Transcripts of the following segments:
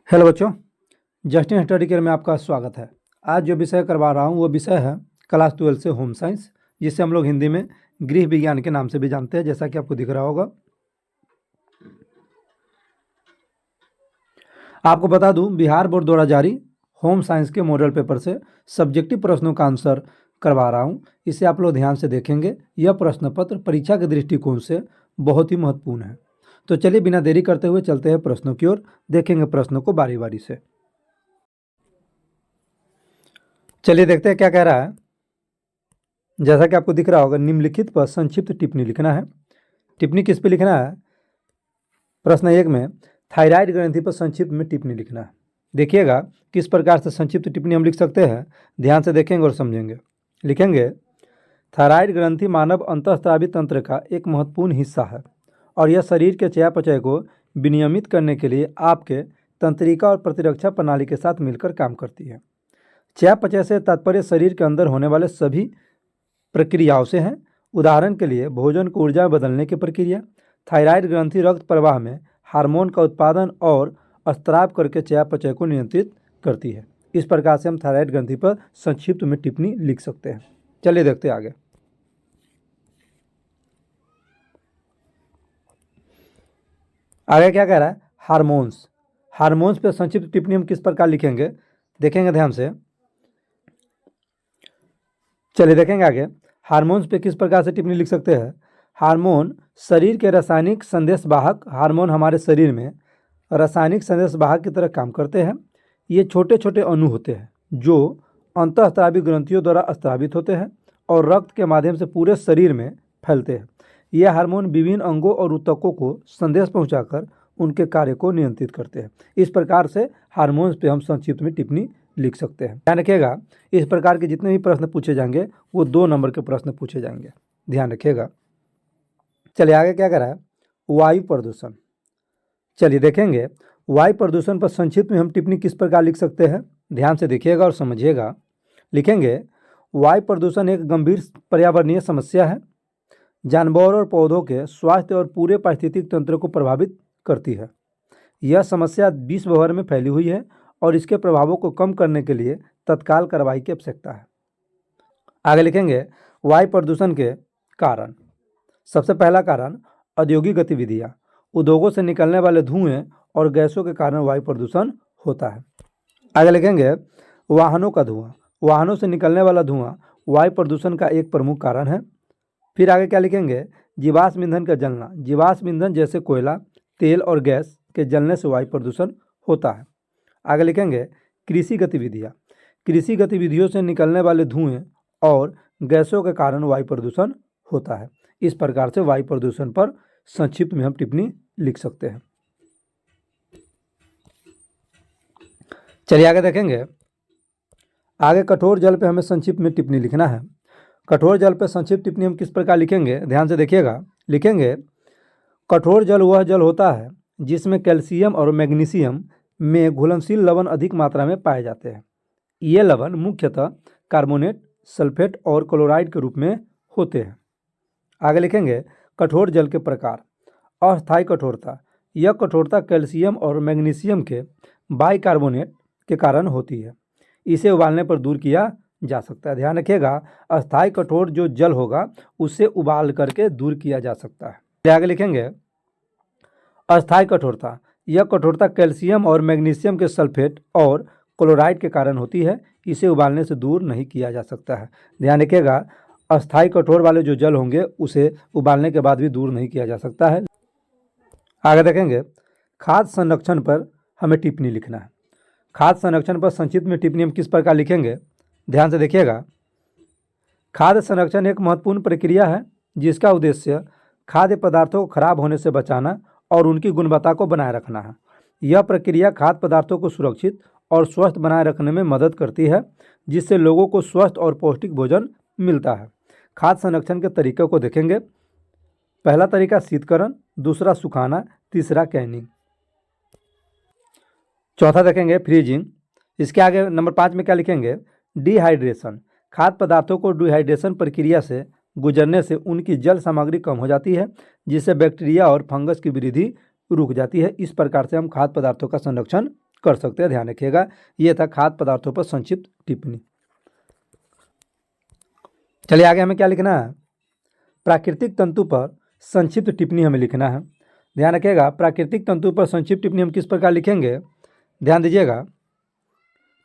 Hello बच्चों, Justin study care में आपका स्वागत है। आज जो विषय करवा रहा हूँ वो विषय है क्लास 12 से होम साइंस, जिसे हम लोग हिंदी में गृह विज्ञान के नाम से भी जानते हैं, जैसा कि आपको दिख रहा होगा। आपको बता दूं, बिहार बोर्ड द्वारा जारी होम साइंस के मॉडल पेपर से सब्जेक्टिव प्रश्नों का आंसर करवा रहा हूँ। इसे आप लोग ध्यान से देखेंगे। यह प्रश्न पत्र परीक्षा के दृष्टिकोण से बहुत ही महत्वपूर्ण है। तो चलिए बिना देरी करते हुए चलते हैं प्रश्नों की ओर, देखेंगे प्रश्नों को बारी बारी से। चलिए देखते हैं क्या कह रहा है। जैसा कि आपको दिख रहा होगा, निम्नलिखित पर संक्षिप्त टिप्पणी लिखना है। टिप्पणी किस पे लिखना है? प्रश्न 1 में थायराइड ग्रंथि पर संक्षिप्त में टिप्पणी लिखना है। देखिएगा किस प्रकार से संक्षिप्त टिप्पणी हम लिख सकते हैं, ध्यान से देखेंगे और समझेंगे। लिखेंगे, थायराइड ग्रंथि मानव अंतःस्रावी तंत्र का एक महत्वपूर्ण हिस्सा है और यह शरीर के चयापचय को विनियमित करने के लिए आपके तंत्रिका और प्रतिरक्षा प्रणाली के साथ मिलकर काम करती है। चयापचय से तात्पर्य शरीर के अंदर होने वाले सभी प्रक्रियाओं से हैं। उदाहरण के लिए भोजन को ऊर्जा में बदलने की प्रक्रिया। थायराइड ग्रंथि रक्त प्रवाह में हार्मोन का उत्पादन और स्त्राव करके चयापचय को नियंत्रित करती है। इस प्रकार से हम थायराइड ग्रंथि पर संक्षिप्त में टिप्पणी लिख सकते हैं। चलिए देखते हैं आगे। आगे क्या कह रहा है? हार्मोन्स। हार्मोन्स पर संक्षिप्त टिप्पणी हम किस प्रकार लिखेंगे, देखेंगे ध्यान से। चलिए देखेंगे आगे। हार्मोन्स पे किस प्रकार से टिप्पणी लिख सकते हैं? हार्मोन शरीर के रासायनिक संदेशवाहक। हार्मोन हमारे शरीर में रासायनिक संदेशवाहक की तरह काम करते हैं। ये छोटे छोटे अणु होते हैं जो अंतःस्रावी ग्रंथियों द्वारा स्रावित होते हैं और रक्त के माध्यम से पूरे शरीर में फैलते हैं। ये हार्मोन विभिन्न अंगों और ऊतकों को संदेश पहुंचाकर उनके कार्य को नियंत्रित करते हैं। इस प्रकार से हार्मोन्स पे हम संक्षिप्त में टिप्पणी लिख सकते हैं। ध्यान रखिएगा, इस प्रकार के जितने भी प्रश्न पूछे जाएंगे वो 2 नंबर के प्रश्न पूछे जाएंगे, ध्यान रखिएगा। चलिए आगे क्या कह रहा है? वायु प्रदूषण। चलिए देखेंगे वायु प्रदूषण पर संक्षिप्त में हम टिप्पणी किस प्रकार लिख सकते हैं, ध्यान से देखिएगा और समझिएगा। लिखेंगे, वायु प्रदूषण एक गंभीर पर्यावरणीय समस्या है, जानवरों और पौधों के स्वास्थ्य और पूरे पारिस्थितिक तंत्र को प्रभावित करती है। यह समस्या विश्व भर में फैली हुई है और इसके प्रभावों को कम करने के लिए तत्काल कार्रवाई की आवश्यकता है। आगे लिखेंगे, वायु प्रदूषण के कारण। सबसे पहला कारण औद्योगिक गतिविधियां। उद्योगों से निकलने वाले धुएं और गैसों के कारण वायु प्रदूषण होता है। आगे लिखेंगे, वाहनों का धुआं। वाहनों से निकलने वाला धुआं वायु प्रदूषण का एक प्रमुख कारण है। फिर आगे क्या लिखेंगे? जीवाश्म ईंधन का जलना। जीवाश्म ईंधन जैसे कोयला, तेल और गैस के जलने से वायु प्रदूषण होता है। आगे लिखेंगे, कृषि गतिविधियाँ। कृषि गतिविधियों से निकलने वाले धुएं और गैसों के कारण वायु प्रदूषण होता है। इस प्रकार से वायु प्रदूषण पर संक्षिप्त में हम टिप्पणी लिख सकते हैं। चलिए आगे देखेंगे। आगे कठोर जल पे हमें संक्षिप्त में टिप्पणी लिखना है। कठोर जल पे संक्षिप्त टिप्पणी हम किस प्रकार लिखेंगे, ध्यान से देखिएगा। लिखेंगे, कठोर जल वह जल होता है जिसमें कैल्शियम और मैग्नीशियम में घुलनशील लवण अधिक मात्रा में पाए जाते हैं। ये लवण मुख्यतः कार्बोनेट, सल्फेट और क्लोराइड के रूप में होते हैं। आगे लिखेंगे, कठोर जल के प्रकार। अस्थायी कठोरता। यह कठोरता कैल्शियम और मैग्नीशियम के बाइकार्बोनेट के कारण होती है। इसे उबालने पर दूर किया जा सकता है। ध्यान रखिएगा, अस्थायी कठोर जो जल होगा उसे उबाल करके दूर किया जा सकता है। आगे लिखेंगे, अस्थायी कठोरता। यह कठोरता कैल्शियम और मैग्नीशियम के सल्फेट और क्लोराइड के कारण होती है। इसे उबालने से दूर नहीं किया जा सकता है। ध्यान रखिएगा, अस्थायी कठोर वाले जो जल होंगे उसे उबालने के बाद भी दूर नहीं किया जा सकता है। आगे देखेंगे, खाद्य संरक्षण पर हमें टिप्पणी लिखना है। खाद्य संरक्षण पर संक्षिप्त में टिप्पणी हम किस प्रकार लिखेंगे, ध्यान से देखिएगा। खाद्य संरक्षण एक महत्वपूर्ण प्रक्रिया है जिसका उद्देश्य खाद्य पदार्थों को खराब होने से बचाना और उनकी गुणवत्ता को बनाए रखना है। यह प्रक्रिया खाद्य पदार्थों को सुरक्षित और स्वस्थ बनाए रखने में मदद करती है, जिससे लोगों को स्वस्थ और पौष्टिक भोजन मिलता है। खाद्य संरक्षण के तरीकों को देखेंगे। पहला तरीका शीतकरण, दूसरा सुखाना, तीसरा कैनिंग, चौथा देखेंगे फ्रीजिंग। इसके आगे नंबर 5 में क्या लिखेंगे? डिहाइड्रेशन। खाद्य पदार्थों को डिहाइड्रेशन प्रक्रिया से गुजरने से उनकी जल सामग्री कम हो जाती है, जिससे बैक्टीरिया और फंगस की वृद्धि रुक जाती है। इस प्रकार से हम खाद्य पदार्थों का संरक्षण कर सकते हैं, ध्यान रखिएगा। ये था खाद्य पदार्थों पर संक्षिप्त टिप्पणी। चलिए आगे हमें क्या लिखना है, प्राकृतिक तंतु पर संक्षिप्त टिप्पणी हमें लिखना है। ध्यान रखिएगा, प्राकृतिक तंतु पर संक्षिप्त टिप्पणी हम किस प्रकार लिखेंगे, ध्यान दीजिएगा।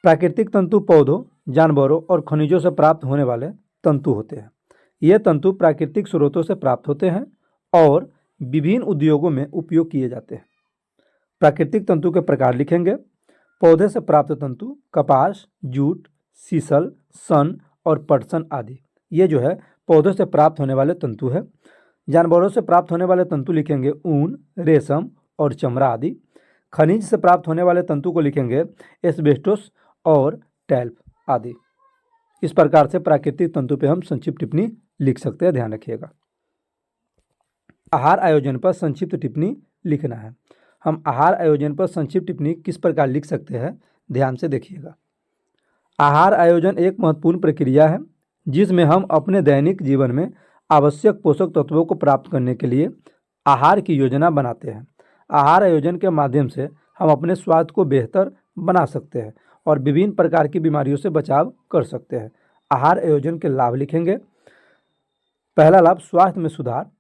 प्राकृतिक तंतु पौधों, जानवरों और खनिजों से प्राप्त होने वाले तंतु होते हैं। ये तंतु प्राकृतिक स्रोतों से प्राप्त होते हैं और विभिन्न उद्योगों में उपयोग किए जाते हैं। प्राकृतिक तंतु के प्रकार लिखेंगे, पौधे से प्राप्त तंतु कपास, जूट, सीसल, सन और पटसन आदि, ये जो है पौधों से प्राप्त होने वाले तंतु है। जानवरों से प्राप्त होने वाले तंतु लिखेंगे ऊन, रेशम और चमड़ा आदि। खनिज से प्राप्त होने वाले तंतु को लिखेंगे एस्बेस्टोस और टैल्फ आदि। इस प्रकार से प्राकृतिक तंतु पे हम संक्षिप्त टिप्पणी लिख सकते हैं, ध्यान रखिएगा। आहार आयोजन पर संक्षिप्त टिप्पणी लिखना है। हम आहार आयोजन पर संक्षिप्त टिप्पणी किस प्रकार लिख सकते हैं, ध्यान से देखिएगा। आहार आयोजन एक महत्वपूर्ण प्रक्रिया है जिसमें हम अपने दैनिक जीवन में आवश्यक पोषक तत्वों को प्राप्त करने के लिए आहार की योजना बनाते हैं। आहार आयोजन के माध्यम से हम अपने स्वास्थ्य को बेहतर बना सकते हैं और विभिन्न प्रकार की बीमारियों से बचाव कर सकते हैं। आहार आयोजन के लाभ लिखेंगे, पहला लाभ स्वास्थ्य में सुधार,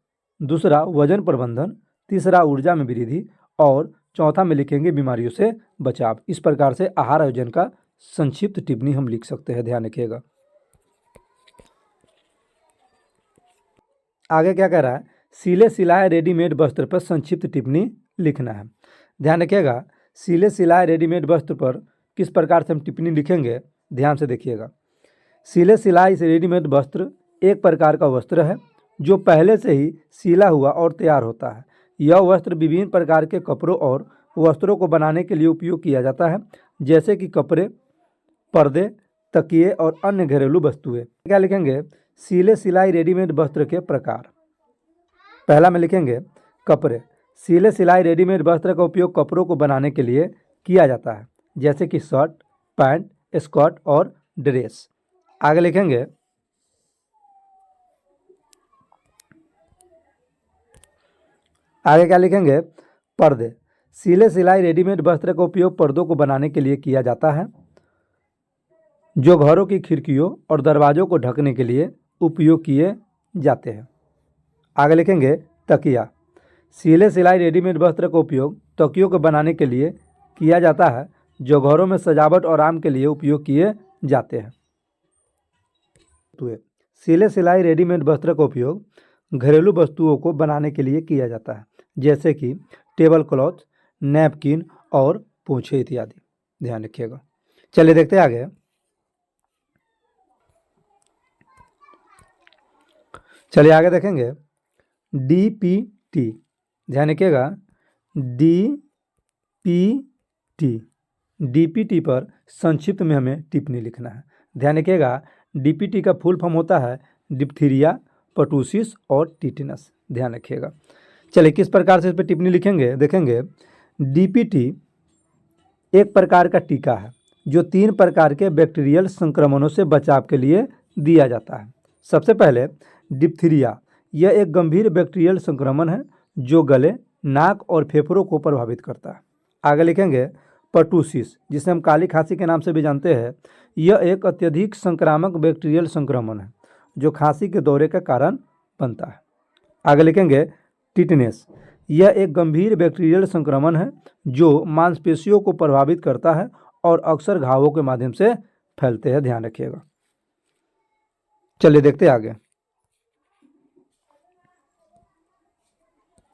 दूसरा वजन प्रबंधन, तीसरा ऊर्जा में वृद्धि और चौथा में लिखेंगे बीमारियों से बचाव। इस प्रकार से आहार आयोजन का संक्षिप्त टिप्पणी हम लिख सकते हैं, ध्यान रखिएगा। आगे क्या कह रहा है, सिले सिलाए रेडीमेड वस्त्र पर संक्षिप्त टिप्पणी लिखना है। ध्यान रखिएगा, सिले सिलाए रेडीमेड वस्त्र पर किस प्रकार से हम टिप्पणी लिखेंगे, ध्यान से देखिएगा। सिले सिलाई से रेडीमेड वस्त्र एक प्रकार का वस्त्र है जो पहले से ही सिला हुआ और तैयार होता है। यह वस्त्र विभिन्न प्रकार के कपड़ों और वस्त्रों को बनाने के लिए उपयोग किया जाता है, जैसे कि कपड़े, पर्दे, तकिए और अन्य घरेलू वस्तुएं। क्या लिखेंगे, सिले सिलाई रेडीमेड वस्त्र के प्रकार। पहला में लिखेंगे कपड़े। सिले सिलाई रेडीमेड वस्त्र का उपयोग कपड़ों को बनाने के लिए किया जाता है, जैसे कि शर्ट, पैंट, स्कर्ट और ड्रेस। आगे लिखेंगे क्या लिखेंगे, पर्दे। सिले सिलाई रेडीमेड वस्त्र का उपयोग पर्दों को बनाने के लिए किया जाता है जो घरों की खिड़कियों और दरवाजों को ढकने के लिए उपयोग किए जाते हैं। आगे लिखेंगे तकिया। सिले सिलाई रेडीमेड वस्त्र का उपयोग तकियों को बनाने के लिए किया जाता है जो घरों में सजावट और आराम के लिए उपयोग किए जाते हैं। सिले सिलाई रेडीमेड वस्त्र का उपयोग घरेलू वस्तुओं को बनाने के लिए किया जाता है, जैसे कि टेबल क्लॉथ, नैपकिन और पोछे इत्यादि। ध्यान रखिएगा। चलिए देखते हैं आगे। चलिए आगे देखेंगे डीपीटी। ध्यान रखिएगा, डीपीटी पर संक्षिप्त में हमें टिप्पणी लिखना है। ध्यान रखिएगा, डीपीटी का फुल फॉर्म होता है डिप्थीरिया, पर्टूसिस और टिटेनस। ध्यान रखिएगा। चलिए किस प्रकार से इस पर टिप्पणी लिखेंगे, देखेंगे। डीपीटी एक प्रकार का टीका है जो 3 प्रकार के बैक्टीरियल संक्रमणों से बचाव के लिए दिया जाता है। सबसे पहले डिप्थीरिया, यह एक गंभीर बैक्टीरियल संक्रमण है जो गले, नाक और फेफड़ों को प्रभावित करता है। आगे लिखेंगे पर्टूसिस, जिसे हम काली खांसी के नाम से भी जानते हैं। यह एक अत्यधिक संक्रामक बैक्टीरियल संक्रमण है जो खांसी के दौरे का कारण बनता है। आगे लिखेंगे टिटेनस, यह एक गंभीर बैक्टीरियल संक्रमण है जो मांसपेशियों को प्रभावित करता है और अक्सर घावों के माध्यम से फैलते हैं। ध्यान रखिएगा। चलिए देखते हैं आगे।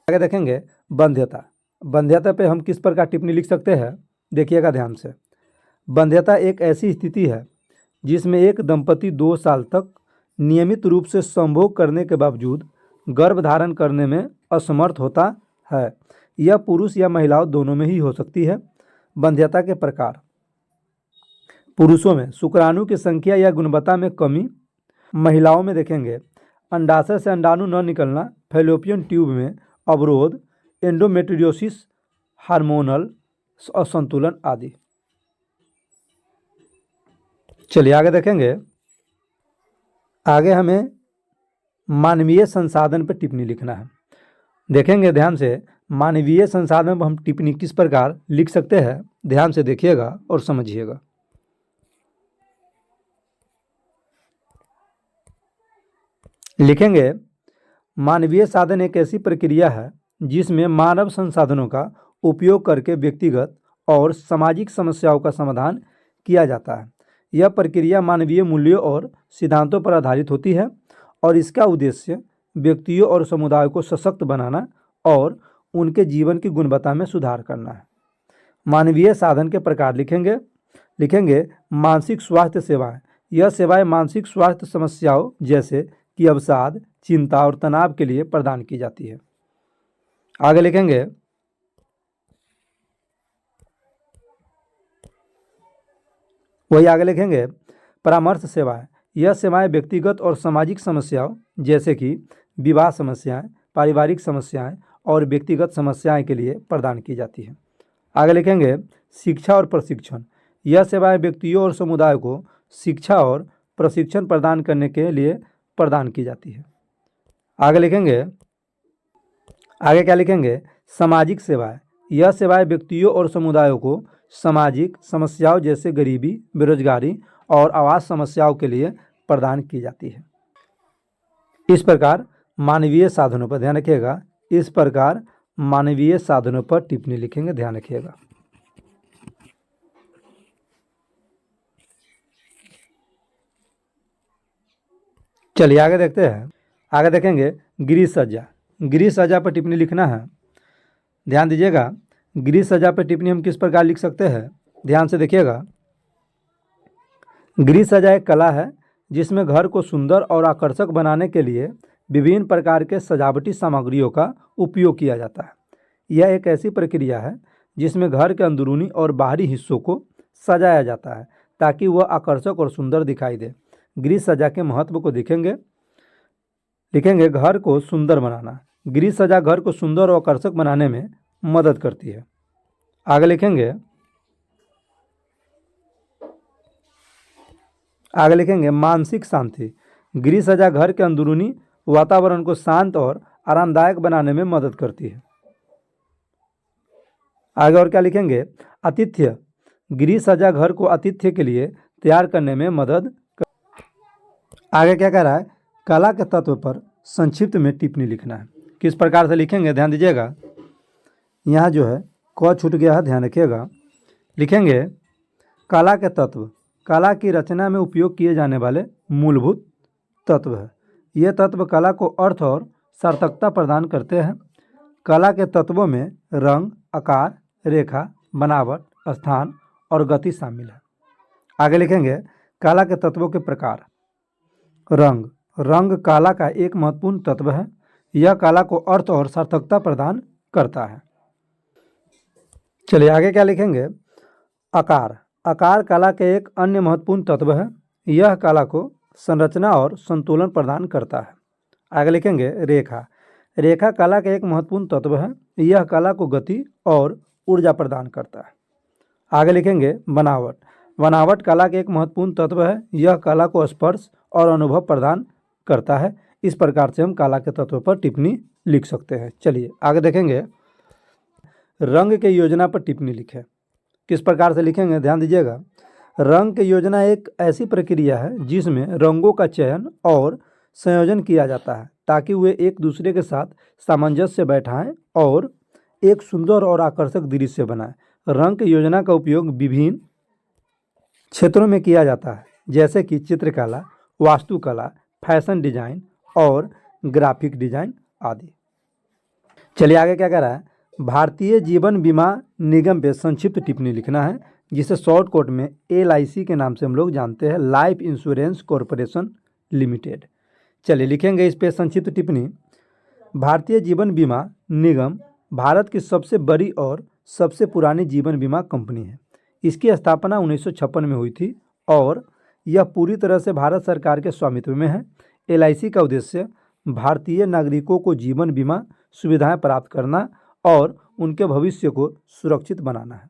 आगे देखेंगे बंध्यता। बंध्यता पे हम किस प्रकार टिप्पणी लिख सकते हैं, देखिएगा ध्यान से। बंध्यता एक ऐसी स्थिति है जिसमें एक दंपति 2 साल तक नियमित रूप से संभोग करने के बावजूद गर्भ धारण करने में असमर्थ होता है। यह पुरुष या महिलाओं दोनों में ही हो सकती है। बंध्यता के प्रकार। पुरुषों में शुक्राणु की संख्या या गुणवत्ता में कमी। महिलाओं में देखेंगे अंडाशय से अंडाणु न निकलना, फैलोपियन ट्यूब में अवरोध, एंडोमेट्रियोसिस, हार्मोनल असंतुलन आदि। चलिए आगे देखेंगे। आगे हमें मानवीय संसाधन पर टिप्पणी लिखना है। देखेंगे ध्यान से, मानवीय संसाधन पर हम टिप्पणी किस प्रकार लिख सकते हैं, ध्यान से देखिएगा और समझिएगा। लिखेंगे, मानवीय साधन एक ऐसी प्रक्रिया है जिसमें मानव संसाधनों का उपयोग करके व्यक्तिगत और सामाजिक समस्याओं का समाधान किया जाता है। यह प्रक्रिया मानवीय मूल्यों और सिद्धांतों पर आधारित होती है और इसका उद्देश्य व्यक्तियों और समुदायों को सशक्त बनाना और उनके जीवन की गुणवत्ता में सुधार करना है। मानवीय साधन के प्रकार लिखेंगे मानसिक स्वास्थ्य सेवाएं। यह सेवाएं मानसिक स्वास्थ्य समस्याओं जैसे कि अवसाद, चिंता और तनाव के लिए प्रदान की जाती है। आगे लिखेंगे, परामर्श सेवाएं। यह सेवाएं व्यक्तिगत और सामाजिक समस्याओं जैसे कि विवाह समस्याएं, पारिवारिक समस्याएं और व्यक्तिगत समस्याएं के लिए प्रदान की जाती है। आगे लिखेंगे, शिक्षा और प्रशिक्षण। यह सेवाएं व्यक्तियों और समुदाय को शिक्षा और प्रशिक्षण प्रदान करने के लिए प्रदान की जाती है। आगे क्या लिखेंगे, सामाजिक सेवाएं। यह सेवाएं व्यक्तियों और समुदायों को सामाजिक समस्याओं जैसे गरीबी, बेरोजगारी और आवास समस्याओं के लिए प्रदान की जाती है। इस प्रकार मानवीय साधनों पर ध्यान रखिएगा। इस प्रकार मानवीय साधनों पर टिप्पणी लिखेंगे, ध्यान रखिएगा। चलिए आगे देखते हैं। आगे देखेंगे गृह सज्जा। गृह सज्जा पर टिप्पणी लिखना है, ध्यान दीजिएगा। गृह सज्जा पर टिप्पणी हम किस प्रकार लिख सकते हैं, ध्यान से देखिएगा। गृह सज्जा एक कला है जिसमें घर को सुंदर और आकर्षक बनाने के लिए विभिन्न प्रकार के सजावटी सामग्रियों का उपयोग किया जाता है। यह एक ऐसी प्रक्रिया है जिसमें घर के अंदरूनी और बाहरी हिस्सों को सजाया जाता है ताकि वह आकर्षक और सुंदर दिखाई दे। गृह सज्जा के महत्व को लिखेंगे घर को सुंदर बनाना। गृह सज्जा घर को सुंदर और आकर्षक बनाने में मदद करती है। आगे लिखेंगे मानसिक शांति। गृह सज्जा घर के अंदरूनी वातावरण को शांत और आरामदायक बनाने में मदद करती है। आगे और क्या लिखेंगे, आतिथ्य। गृह सज्जा घर को आतिथ्य के लिए तैयार करने में मदद आगे क्या कह रहा है, कला के तत्व पर संक्षिप्त में टिप्पणी लिखना है। किस प्रकार से लिखेंगे, ध्यान दीजिएगा। यहाँ जो है क छूट गया है, ध्यान रखिएगा। लिखेंगे कला के तत्व। कला की रचना में उपयोग किए जाने वाले मूलभूत तत्व है। ये तत्व कला को अर्थ और सार्थकता प्रदान करते हैं। कला के तत्वों में रंग, आकार, रेखा, बनावट, स्थान और गति शामिल है। आगे लिखेंगे कला के तत्वों के प्रकार। रंग कला का एक महत्वपूर्ण तत्व है। यह कला को अर्थ और सार्थकता प्रदान करता है। चलिए आगे क्या लिखेंगे, आकार कला के एक अन्य महत्वपूर्ण तत्व है। यह कला को संरचना और संतुलन प्रदान करता है। आगे लिखेंगे रेखा कला का एक महत्वपूर्ण तत्व है। यह कला को गति और ऊर्जा प्रदान करता है। आगे लिखेंगे बनावट कला के एक महत्वपूर्ण तत्व है। यह कला को स्पर्श और अनुभव प्रदान करता है। इस प्रकार से हम कला के तत्व पर टिप्पणी लिख सकते हैं। चलिए आगे देखेंगे रंग के योजना पर टिप्पणी लिखें। किस प्रकार से लिखेंगे, ध्यान दीजिएगा। रंग की योजना एक ऐसी प्रक्रिया है जिसमें रंगों का चयन और संयोजन किया जाता है ताकि वे एक दूसरे के साथ सामंजस्य बैठाएं और एक सुंदर और आकर्षक दृश्य बनाएं। रंग की योजना का उपयोग विभिन्न क्षेत्रों में किया जाता है जैसे कि चित्रकला, वास्तुकला, फैशन डिजाइन और ग्राफिक डिजाइन आदि। चलिए आगे क्या कह रहा है, भारतीय जीवन बीमा निगम पे संक्षिप्त टिप्पणी लिखना है जिसे शॉर्टकट में LIC के नाम से हम लोग जानते हैं, लाइफ इंश्योरेंस कॉरपोरेशन लिमिटेड। चलिए लिखेंगे इस पे संक्षिप्त टिप्पणी। भारतीय जीवन बीमा निगम भारत की सबसे बड़ी और सबसे पुरानी जीवन बीमा कंपनी है। इसकी स्थापना 1956 में हुई थी और यह पूरी तरह से भारत सरकार के स्वामित्व में है। LIC का उद्देश्य भारतीय नागरिकों को जीवन बीमा सुविधाएं प्राप्त करना और उनके भविष्य को सुरक्षित बनाना है।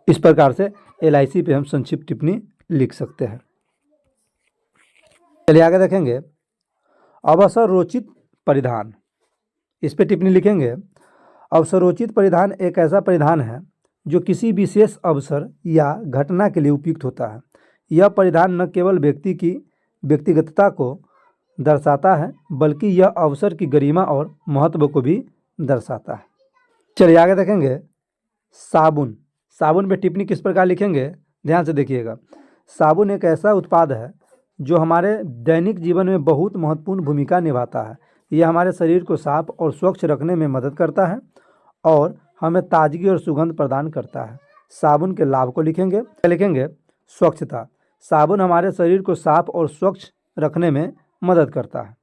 इस प्रकार से LIC पे हम संक्षिप्त टिप्पणी लिख सकते हैं। चलिए आगे देखेंगे अवसरोचित परिधान। इस पे टिप्पणी लिखेंगे। अवसरोचित परिधान एक ऐसा परिधान है जो किसी विशेष अवसर या घटना के लिए उपयुक्त होता है। यह परिधान न केवल व्यक्ति की व्यक्तिगतता को दर्शाता है बल्कि यह अवसर की गरिमा और महत्व को भी दर्शाता है। चलिए आगे देखेंगे साबुन। साबुन पे टिप्पणी किस प्रकार लिखेंगे, ध्यान से देखिएगा। साबुन एक ऐसा उत्पाद है जो हमारे दैनिक जीवन में बहुत महत्वपूर्ण भूमिका निभाता है। यह हमारे शरीर को साफ और स्वच्छ रखने में मदद करता है और हमें ताजगी और सुगंध प्रदान करता है। साबुन के लाभ को लिखेंगे स्वच्छता। साबुन हमारे शरीर को साफ और स्वच्छ रखने में मदद करता है।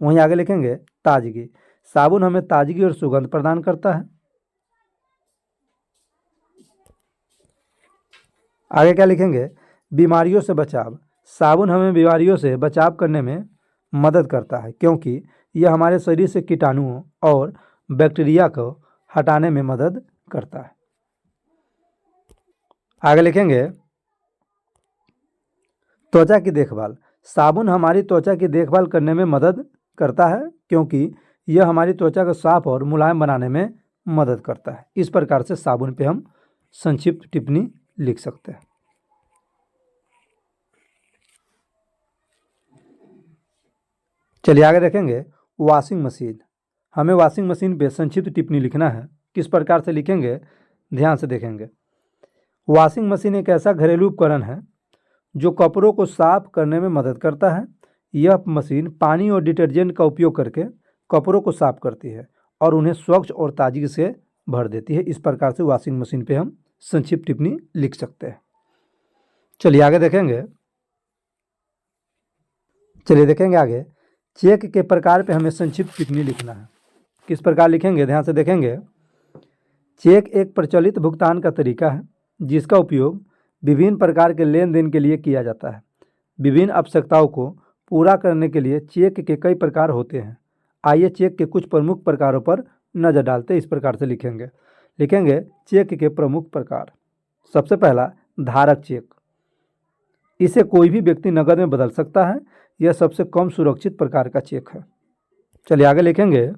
वहीं आगे लिखेंगे ताजगी। साबुन हमें ताजगी और सुगंध प्रदान करता है। आगे क्या लिखेंगे, बीमारियों से बचाव। साबुन हमें बीमारियों से बचाव करने में मदद करता है क्योंकि यह हमारे शरीर से कीटाणुओं और बैक्टीरिया को हटाने में मदद करता है। आगे लिखेंगे त्वचा की देखभाल। साबुन हमारी त्वचा की देखभाल करने में मदद करता है क्योंकि यह हमारी त्वचा को साफ और मुलायम बनाने में मदद करता है। इस प्रकार से साबुन पे हम संक्षिप्त टिप्पणी लिख सकते हैं। चलिए आगे देखेंगे वॉशिंग मशीन। हमें वॉशिंग मशीन पे संक्षिप्त टिप्पणी लिखना है। किस प्रकार से लिखेंगे, ध्यान से देखेंगे। वॉशिंग मशीन एक ऐसा घरेलू उपकरण है जो कपड़ों को साफ करने में मदद करता है। यह मशीन पानी और डिटर्जेंट का उपयोग करके कपड़ों को साफ करती है और उन्हें स्वच्छ और ताजगी से भर देती है। इस प्रकार से वॉशिंग मशीन पे हम संक्षिप्त टिप्पणी लिख सकते हैं। चलिए आगे देखेंगे आगे चेक के प्रकार पे हमें संक्षिप्त टिप्पणी लिखना है। किस प्रकार लिखेंगे, ध्यान से देखेंगे। चेक एक प्रचलित भुगतान का तरीका है जिसका उपयोग विभिन्न प्रकार के लेन देन के लिए किया जाता है। विभिन्न आवश्यकताओं को पूरा करने के लिए चेक के कई प्रकार होते हैं। आइए चेक के कुछ प्रमुख प्रकारों पर नज़र डालते हैं। इस प्रकार से लिखेंगे चेक के प्रमुख प्रकार। सबसे पहला धारक चेक। इसे कोई भी व्यक्ति नकद में बदल सकता है। यह सबसे कम सुरक्षित प्रकार का चेक है। चलिए आगे लिखेंगे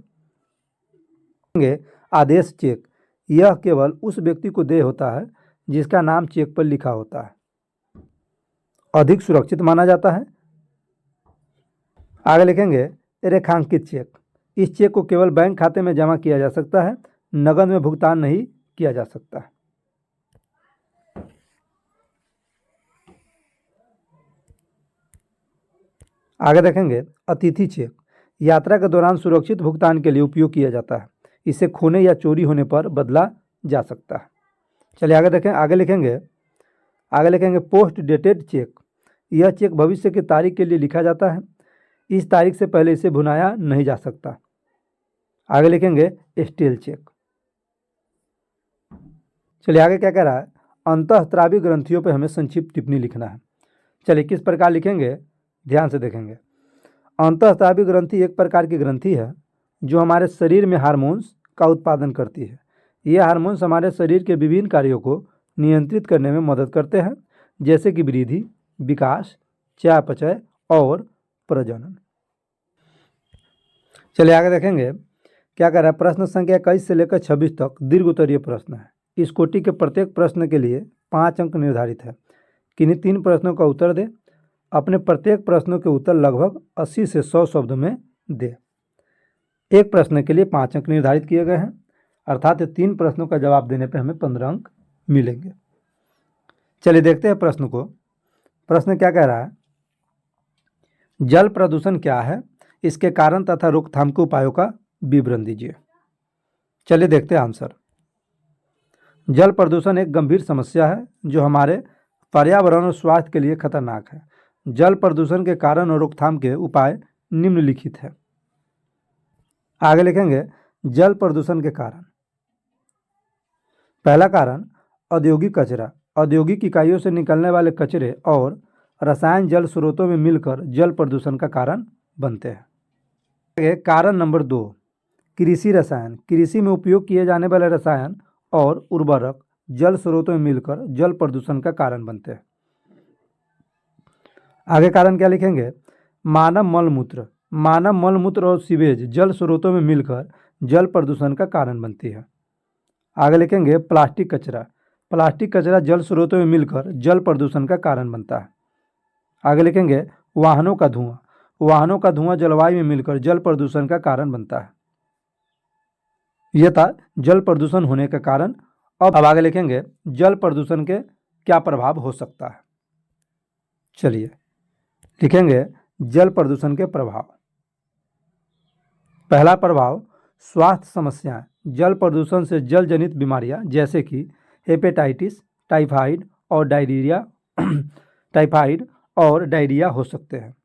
आदेश चेक। यह केवल उस व्यक्ति को देय होता है जिसका नाम चेक पर लिखा होता है, अधिक सुरक्षित माना जाता है। आगे लिखेंगे रेखांकित चेक। इस चेक को केवल बैंक खाते में जमा किया जा सकता है, नकद में भुगतान नहीं किया जा सकता। आगे देखेंगे अतिथि चेक। यात्रा के दौरान सुरक्षित भुगतान के लिए उपयोग किया जाता है। इसे खोने या चोरी होने पर बदला जा सकता है। चलिए आगे लिखेंगे पोस्ट डेटेड चेक। यह चेक भविष्य की तारीख के लिए लिखा जाता है। इस तारीख से पहले इसे भुनाया नहीं जा सकता। आगे लिखेंगे स्टेल चेक। चलिए आगे क्या कह रहा है, अंतःस्रावी ग्रंथियों पर हमें संक्षिप्त टिप्पणी लिखना है। चलिए किस प्रकार लिखेंगे, ध्यान से देखेंगे। अंतःस्रावी ग्रंथि एक प्रकार की ग्रंथि है जो हमारे शरीर में हार्मोन्स का उत्पादन करती है। यह हार्मोन्स हमारे शरीर के विभिन्न कार्यों को नियंत्रित करने में मदद करते हैं, जैसे कि वृद्धि, विकास, चयापचय और प्रजनन। चलिए आगे देखेंगे क्या कर रहा है। प्रश्न संख्या 21 से लेकर 26 तक दीर्घ उत्तरीय प्रश्न है। इस कोटि के प्रत्येक प्रश्न के लिए 5 अंक निर्धारित है। किन्हीं 3 प्रश्नों का उत्तर दे। अपने प्रत्येक प्रश्नों के उत्तर लगभग 80 से 100 शब्दों में दे। एक प्रश्न के लिए 5 अंक निर्धारित किए गए हैं, अर्थात 3 प्रश्नों का जवाब देने पर हमें 15 अंक मिलेंगे। चलिए देखते हैं प्रश्न को। प्रश्न क्या कह रहा है, जल प्रदूषण क्या है, इसके कारण तथा रोकथाम के उपायों का विवरण दीजिए। चलिए देखते हैं आंसर। जल प्रदूषण एक गंभीर समस्या है जो हमारे पर्यावरण और स्वास्थ्य के लिए खतरनाक है। जल प्रदूषण के कारण और रोकथाम के उपाय निम्नलिखित है। आगे लिखेंगे जल प्रदूषण के कारण। पहला कारण औद्योगिक कचरा। औद्योगिक इकाइयों से निकलने वाले कचरे और रसायन जल स्रोतों में मिलकर जल प्रदूषण का कारण बनते हैं। कारण नंबर 2 कृषि रसायन। कृषि में उपयोग किए जाने वाले रसायन और उर्वरक जल स्रोतों में मिलकर जल प्रदूषण का कारण बनते हैं। आगे कारण क्या लिखेंगे, मानव मलमूत्र। मानव मलमूत्र और सीवेज जल स्रोतों में मिलकर जल प्रदूषण का कारण बनती है। आगे लिखेंगे प्लास्टिक कचरा। प्लास्टिक कचरा जल स्रोतों में मिलकर जल प्रदूषण का कारण बनता है। आगे लिखेंगे वाहनों का धुआं। वाहनों का धुआं जलवायु में मिलकर जल प्रदूषण का कारण बनता है। यह था जल प्रदूषण होने का कारण। अब आगे लिखेंगे जल प्रदूषण के क्या प्रभाव हो सकता है। चलिए लिखेंगे जल प्रदूषण के प्रभाव। पहला प्रभाव स्वास्थ्य समस्याएं। जल प्रदूषण से जल जनित बीमारियां जैसे कि हेपेटाइटिस, टाइफाइड और डायरिया हो सकते हैं।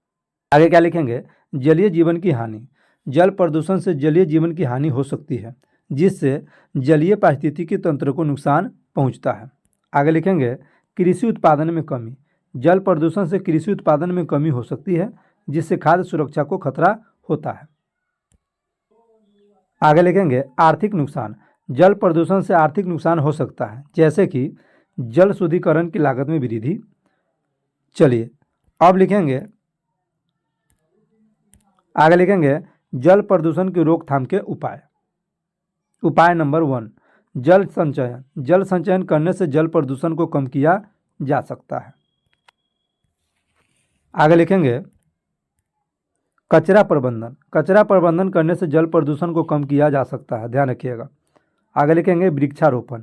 आगे क्या लिखेंगे जलीय जीवन की हानि। जल प्रदूषण से जलीय जीवन की हानि हो सकती है जिससे जलीय पारिस्थितिकी तंत्र को नुकसान पहुंचता है। आगे लिखेंगे कृषि उत्पादन में कमी। जल प्रदूषण से कृषि उत्पादन में कमी हो सकती है जिससे खाद्य सुरक्षा को खतरा होता है। आगे लिखेंगे आर्थिक नुकसान। जल प्रदूषण से आर्थिक नुकसान हो सकता है जैसे कि जल शुद्धिकरण की लागत में वृद्धि। चलिए अब लिखेंगे आगे लिखेंगे जल प्रदूषण की रोकथाम के उपाय। उपाय नंबर 1 जल संचयन। जल संचयन करने से जल प्रदूषण को कम किया जा सकता है। आगे लिखेंगे कचरा प्रबंधन। कचरा प्रबंधन करने से जल प्रदूषण को कम किया जा सकता है, ध्यान रखिएगा। आगे लिखेंगे वृक्षारोपण।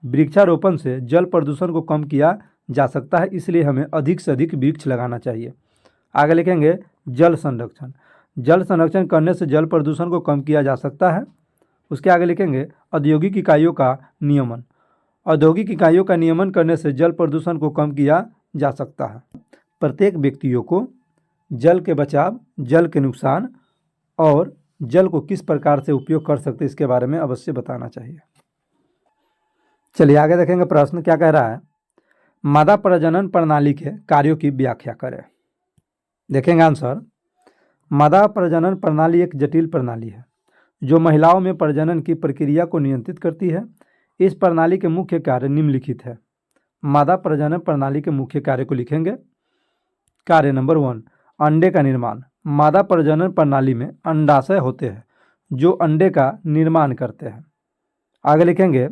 वृक्षारोपण से जल प्रदूषण को कम किया जा सकता है, इसलिए हमें अधिक से अधिक वृक्ष लगाना चाहिए। आगे लिखेंगे जल संरक्षण। जल संरक्षण करने से जल प्रदूषण को कम किया जा सकता है। उसके आगे लिखेंगे औद्योगिक इकाइयों का नियमन। औद्योगिक इकाइयों का नियमन करने से जल प्रदूषण को कम किया जा सकता है। प्रत्येक व्यक्तियों को जल के बचाव, जल के नुकसान और जल को किस प्रकार से उपयोग कर सकते हैं इसके बारे में अवश्य बताना चाहिए। चलिए आगे देखेंगे प्रश्न क्या कह रहा है। मादा प्रजनन प्रणाली के कार्यों की व्याख्या करें। देखेंगे आंसर। मादा प्रजनन प्रणाली एक जटिल प्रणाली है जो महिलाओं में प्रजनन की प्रक्रिया को नियंत्रित करती है। इस प्रणाली के मुख्य कार्य निम्नलिखित है। मादा प्रजनन प्रणाली के मुख्य कार्य को लिखेंगे। कार्य नंबर 1 अंडे का निर्माण। मादा प्रजनन प्रणाली में अंडाशय होते हैं जो अंडे का निर्माण करते हैं। आगे लिखेंगे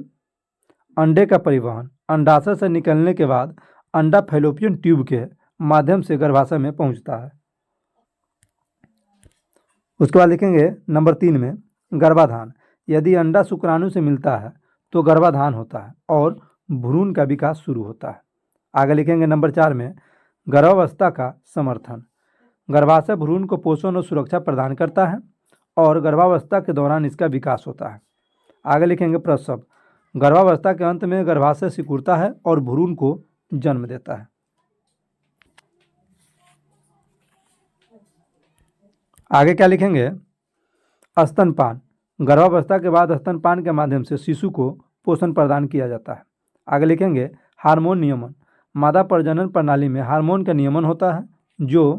अंडे का परिवहन। अंडाशय से निकलने के बाद अंडा फैलोपियन ट्यूब के माध्यम से गर्भाशय में पहुंचता है। उसके बाद लिखेंगे नंबर 3 में गर्भाधान। यदि अंडा शुक्राणु से मिलता है तो गर्भाधान होता है और भ्रूण का विकास शुरू होता है। आगे लिखेंगे नंबर 4 में गर्भावस्था का समर्थन। गर्भाशय भ्रूण को पोषण और सुरक्षा प्रदान करता है और गर्भावस्था के दौरान इसका विकास होता है। आगे लिखेंगे प्रसव। गर्भावस्था के अंत में गर्भाशय सिकुड़ता है और भ्रूण को जन्म देता है। आगे क्या लिखेंगे स्तनपान। गर्भावस्था के बाद स्तनपान के माध्यम से शिशु को पोषण प्रदान किया जाता है। आगे लिखेंगे हार्मोन नियमन। मादा प्रजनन प्रणाली में हार्मोन का नियमन होता है जो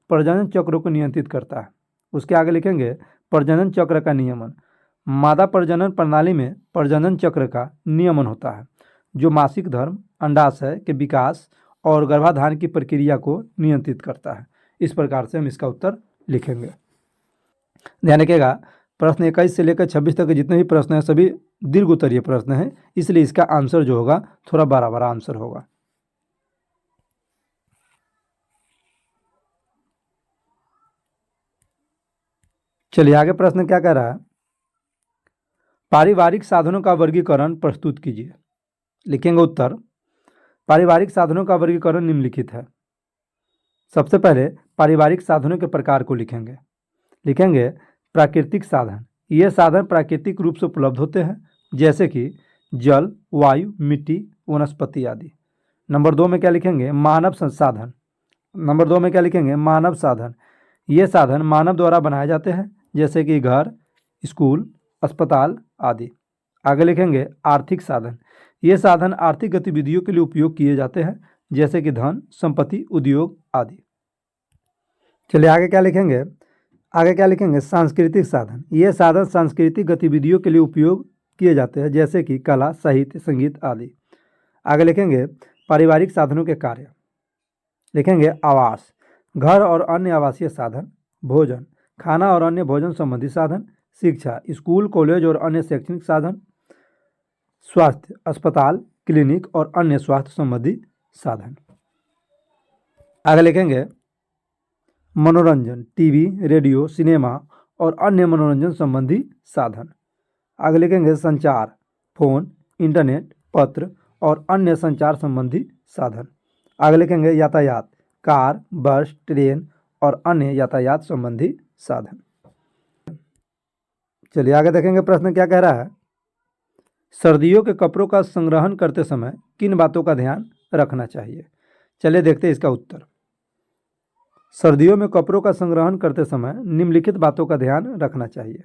प्रजनन चक्र को नियंत्रित करता है। उसके आगे लिखेंगे प्रजनन चक्र का नियमन। मादा प्रजनन प्रणाली में प्रजनन चक्र का नियमन होता है जो मासिक धर्म, अंडाशय के विकास और गर्भाधान की प्रक्रिया को नियंत्रित करता है। इस प्रकार से हम इसका उत्तर लिखेंगे। ध्यान रखिएगा प्रश्न 21 से लेकर 26 तक के जितने भी प्रश्न हैं सभी दीर्घ उत्तरीय प्रश्न हैं, इसलिए इसका आंसर जो होगा थोड़ा बड़ा बड़ा आंसर होगा। चलिए आगे प्रश्न क्या कह रहा है। पारिवारिक साधनों का वर्गीकरण प्रस्तुत कीजिए। लिखेंगे उत्तर। पारिवारिक साधनों का वर्गीकरण निम्नलिखित है। सबसे पहले पारिवारिक साधनों के प्रकार को लिखेंगे। लिखेंगे प्राकृतिक साधन। ये साधन प्राकृतिक रूप से उपलब्ध होते हैं जैसे कि जल, वायु, मिट्टी, वनस्पति आदि। नंबर 2 में क्या लिखेंगे मानव संसाधन। नंबर 2 में क्या लिखेंगे मानव साधन। ये साधन मानव द्वारा बनाए जाते हैं जैसे कि घर, स्कूल, अस्पताल आदि। आगे लिखेंगे आर्थिक साधन। ये साधन आर्थिक गतिविधियों के लिए उपयोग किए जाते हैं जैसे कि धन, संपत्ति, उद्योग आदि। चलिए आगे क्या लिखेंगे। आगे क्या लिखेंगे सांस्कृतिक साधन। ये साधन सांस्कृतिक गतिविधियों के लिए उपयोग किए जाते हैं जैसे कि कला, साहित्य, संगीत आदि। आगे लिखेंगे पारिवारिक साधनों के कार्य। लिखेंगे आवास, घर और अन्य आवासीय साधन, भोजन, खाना और अन्य भोजन संबंधी साधन, शिक्षा, स्कूल, कॉलेज और अन्य शैक्षणिक साधन, स्वास्थ्य, अस्पताल, क्लिनिक और अन्य स्वास्थ्य संबंधी साधन। आगे लिखेंगे मनोरंजन, टीवी, रेडियो, सिनेमा और अन्य मनोरंजन संबंधी साधन। आगे लिखेंगे संचार, फोन, इंटरनेट, पत्र और अन्य संचार संबंधी साधन। आगे लिखेंगे यातायात, कार, बस, ट्रेन और अन्य यातायात संबंधी साधन। चलिए आगे देखेंगे प्रश्न क्या कह रहा है। सर्दियों के कपड़ों का संग्रहण करते समय किन बातों का ध्यान रखना चाहिए? चलिए देखते हैं इसका उत्तर। सर्दियों में कपड़ों का संग्रहण करते समय निम्नलिखित बातों का ध्यान रखना चाहिए।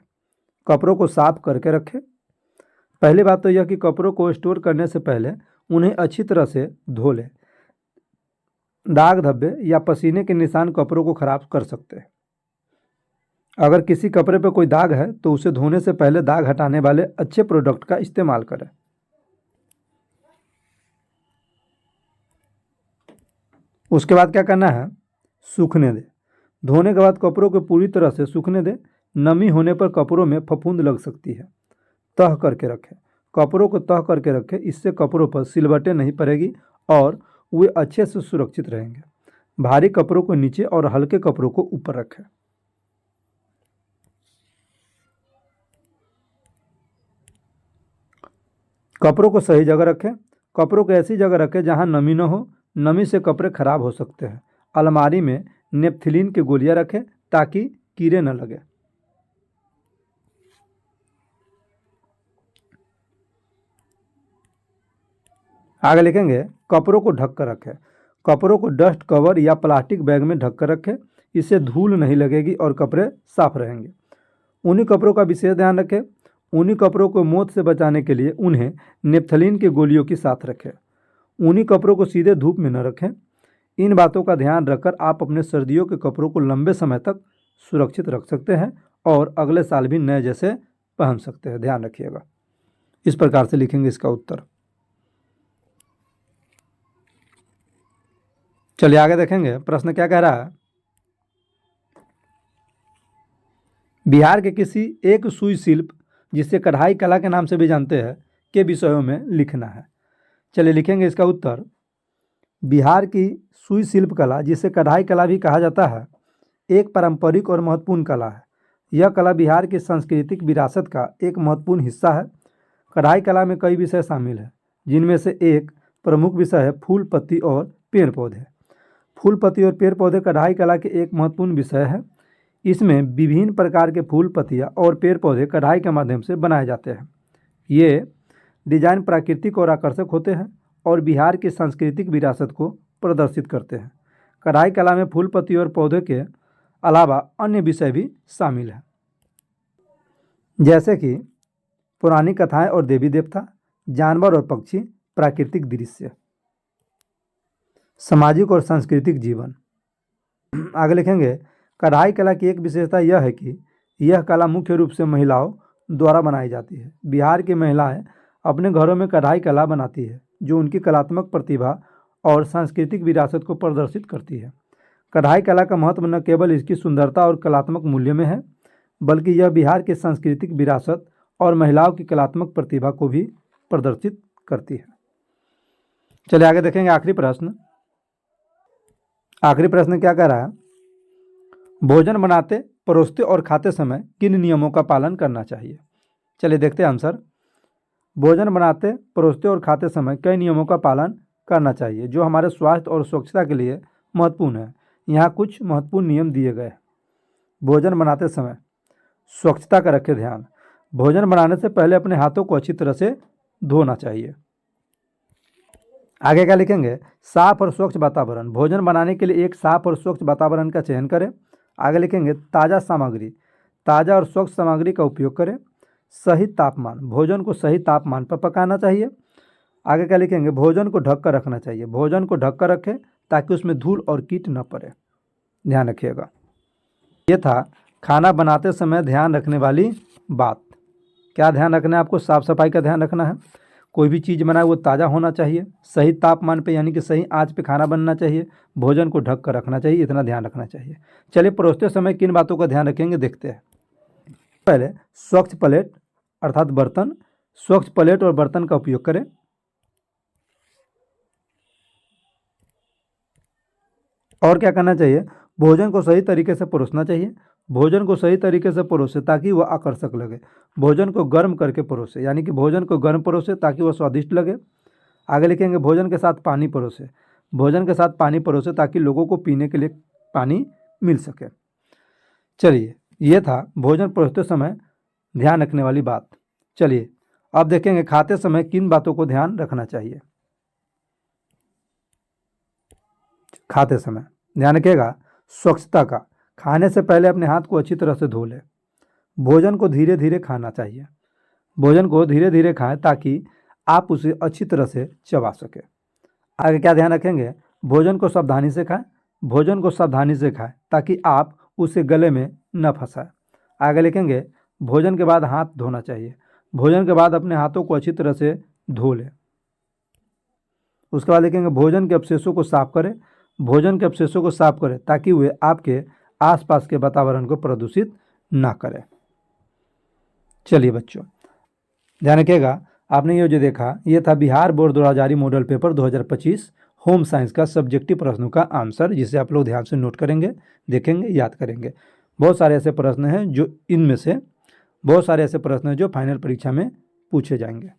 कपड़ों को साफ करके रखें। पहली बात तो यह कि कपड़ों को स्टोर करने से पहले उन्हें अच्छी तरह से धो लें। दाग, धब्बे या पसीने के निशान कपड़ों को खराब कर सकते हैं। अगर किसी कपड़े पर कोई दाग है तो उसे धोने से पहले दाग हटाने वाले अच्छे प्रोडक्ट का इस्तेमाल करें। उसके बाद क्या करना है, सूखने दें। धोने के बाद कपड़ों को पूरी तरह से सूखने दें। नमी होने पर कपड़ों में फफूंद लग सकती है। तह करके रखें। कपड़ों को तह करके रखें, इससे कपड़ों पर सिलवटें नहीं पड़ेगी और वे अच्छे से सुरक्षित रहेंगे। भारी कपड़ों को नीचे और हल्के कपड़ों को ऊपर रखें। कपड़ों को सही जगह रखें। कपड़ों को ऐसी जगह रखें जहां नमी न हो। नमी से कपड़े खराब हो सकते हैं। अलमारी में नेपथिलीन की गोलियां रखें ताकि कीड़े न लगे। आगे लिखेंगे कपड़ों को ढक कर रखें। कपड़ों को डस्ट कवर या प्लास्टिक बैग में ढक कर रखें। इससे धूल नहीं लगेगी और कपड़े साफ रहेंगे। ऊनी कपड़ों का विशेष ध्यान रखें। ऊनी कपड़ों को मौत से बचाने के लिए उन्हें नेपथलीन की गोलियों के साथ रखें। ऊनी कपड़ों को सीधे धूप में न रखें। इन बातों का ध्यान रखकर आप अपने सर्दियों के कपड़ों को लंबे समय तक सुरक्षित रख सकते हैं और अगले साल भी नए जैसे पहन सकते हैं। ध्यान रखिएगा। इस प्रकार से लिखेंगे इसका उत्तर। चलिए आगे देखेंगे प्रश्न क्या कह रहा है। बिहार के किसी एक सुई शिल्प, जिसे कढ़ाई कला के नाम से भी जानते हैं, के विषयों में लिखना है। चलिए लिखेंगे इसका उत्तर। बिहार की सुई शिल्प कला, जिसे कढ़ाई कला भी कहा जाता है, एक पारंपरिक और महत्वपूर्ण कला है। यह कला बिहार की सांस्कृतिक विरासत का एक महत्वपूर्ण हिस्सा है। कढ़ाई कला में कई विषय शामिल हैं, जिनमें से एक प्रमुख विषय है फूल, पत्ती और पेड़ पौधे। फूल, पत्ती और पेड़ पौधे कढ़ाई कला के एक महत्वपूर्ण विषय है। इसमें विभिन्न प्रकार के फूल, पत्तियाँ और पेड़ पौधे कढ़ाई के माध्यम से बनाए जाते हैं। ये डिजाइन प्राकृतिक और आकर्षक होते हैं और बिहार की सांस्कृतिक विरासत को प्रदर्शित करते हैं। कढ़ाई कला में फूल, पत्ती और पौधे के अलावा अन्य विषय भी शामिल हैं, जैसे कि पुरानी कथाएं और देवी देवता, जानवर और पक्षी, प्राकृतिक दृश्य, सामाजिक और सांस्कृतिक जीवन। आगे लिखेंगे कढ़ाई कला की एक विशेषता यह है कि यह कला मुख्य रूप से महिलाओं द्वारा बनाई जाती है। बिहार की महिलाएं अपने घरों में कढ़ाई कला बनाती है, जो उनकी कलात्मक प्रतिभा और सांस्कृतिक विरासत को प्रदर्शित करती है। कढ़ाई कला का महत्व न केवल इसकी सुंदरता और कलात्मक मूल्य में है, बल्कि यह बिहार की सांस्कृतिक विरासत और महिलाओं की कलात्मक प्रतिभा को भी प्रदर्शित करती है। चलिए आगे देखेंगे आखिरी प्रश्न। आखिरी प्रश्न क्या कह रहा है। भोजन बनाते, परोसते और खाते समय किन नियमों का पालन करना चाहिए? चलिए देखते हैं आंसर। भोजन बनाते, परोसते और खाते समय कई नियमों का पालन करना चाहिए, जो हमारे स्वास्थ्य और स्वच्छता के लिए महत्वपूर्ण है। यहाँ कुछ महत्वपूर्ण नियम दिए गए हैं। भोजन बनाते समय स्वच्छता का रखें ध्यान। भोजन बनाने से पहले अपने हाथों को अच्छी तरह से धोना चाहिए। आगे क्या लिखेंगे, साफ और स्वच्छ वातावरण। भोजन बनाने के लिए एक साफ और स्वच्छ वातावरण का चयन करें। आगे लिखेंगे ताज़ा सामग्री। ताज़ा और स्वच्छ सामग्री का उपयोग करें। सही तापमान। भोजन को सही तापमान पर पकाना चाहिए। आगे क्या लिखेंगे, भोजन को ढक कर रखना चाहिए। भोजन को ढक कर रखें ताकि उसमें धूल और कीट न पड़े। ध्यान रखिएगा। ये था खाना बनाते समय ध्यान रखने वाली बात। क्या ध्यान रखना है आपको? साफ सफाई का ध्यान रखना है। कोई भी चीज़ बनाए वो ताज़ा होना चाहिए। सही तापमान पे यानी कि सही आंच पे खाना बनना चाहिए। भोजन को ढक कर रखना चाहिए, इतना ध्यान रखना चाहिए। चलिए परोसते समय किन बातों का ध्यान रखेंगे देखते हैं। पहले स्वच्छ प्लेट अर्थात बर्तन, स्वच्छ प्लेट और बर्तन का उपयोग करें। और क्या करना चाहिए, भोजन को सही तरीके से परोसना चाहिए। भोजन को सही तरीके से परोसे ताकि वह आकर्षक लगे। भोजन को गर्म करके परोसे, यानी कि भोजन को गर्म परोसे ताकि वह स्वादिष्ट लगे। आगे लिखेंगे भोजन के साथ पानी परोसे। भोजन के साथ पानी परोसे ताकि लोगों को पीने के लिए पानी मिल सके। चलिए, ये था भोजन परोसते समय ध्यान रखने वाली बात। चलिए अब देखेंगे खाते समय किन बातों को ध्यान रखना चाहिए। खाते समय ध्यान रखिएगा स्वच्छता का। खाने से पहले अपने हाथ को अच्छी तरह से धो लें। भोजन को धीरे धीरे खाना चाहिए। भोजन को धीरे धीरे खाएं ताकि आप उसे अच्छी तरह से चबा सकें। आगे क्या ध्यान रखेंगे, भोजन को सावधानी से खाएं। भोजन को सावधानी से खाएं ताकि आप उसे गले में न फंसाएं। आगे लिखेंगे भोजन के बाद हाथ धोना चाहिए। भोजन के बाद अपने हाथों को अच्छी तरह से धो लें। उसके बाद लिखेंगे भोजन के अवशेषों को साफ करें। भोजन के अवशेषों को साफ करें ताकि वे आपके आसपास के वातावरण को प्रदूषित ना करें। चलिए बच्चों, ध्यान रखिएगा आपने ये जो देखा ये था बिहार बोर्ड द्वारा जारी मॉडल पेपर 2025 होम साइंस का सब्जेक्टिव प्रश्नों का आंसर, जिसे आप लोग ध्यान से नोट करेंगे, देखेंगे, याद करेंगे। बहुत सारे ऐसे प्रश्न हैं जो इनमें से बहुत सारे ऐसे प्रश्न हैं जो फाइनल परीक्षा में पूछे जाएंगे।